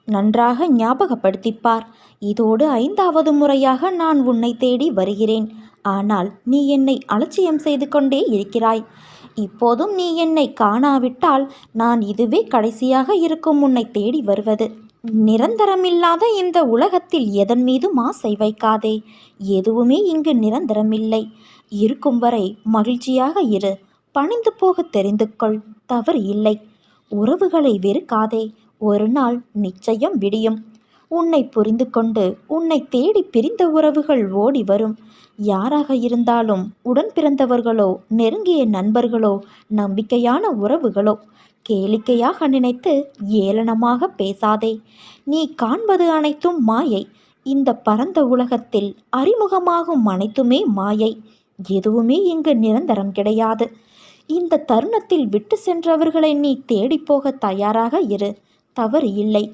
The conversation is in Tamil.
நன்றாக ஞாபகப்படுத்திப்பார். இதோடு 5வது முறையாக நான் உன்னை தேடி வருகிறேன். ஆனால் நீ என்னை அலட்சியம் செய்து கொண்டே இருக்கிறாய். இப்போதும் நீ என்னை காணாவிட்டால் நான் இதுவே கடைசியாக இருக்கும் உன்னை தேடி வருவது. நிரந்தரமில்லாத இந்த உலகத்தில் எதன் மீதும் ஆசை வைக்காதே. எதுவுமே இங்கு நிரந்தரமில்லை. இருக்கும் வரை மகிழ்ச்சியாக இரு. பணிந்து போக தெரிந்து கொள். தவறு இல்லை. உறவுகளை வெறுக்காதே. ஒரு நாள் நிச்சயம் விடியும். உன்னை புரிந்து கொண்டு உன்னை தேடி பிரிந்த உறவுகள் ஓடி வரும். யாராக இருந்தாலும், உடன் பிறந்தவர்களோ, நெருங்கிய நண்பர்களோ, நம்பிக்கையான உறவுகளோ, கேளிக்கையாக நினைத்து ஏளனமாக பேசாதே. நீ காண்பது அனைத்தும் மாயை. இந்த பரந்த உலகத்தில் அறிமுகமாகும் அனைத்துமே மாயை. எதுவுமே இங்கு நிரந்தரம் கிடையாது. இந்த தருணத்தில் விட்டு சென்றவர்களை நீ தேடிப்போக தயாராக இரு. தவறு இல்லை.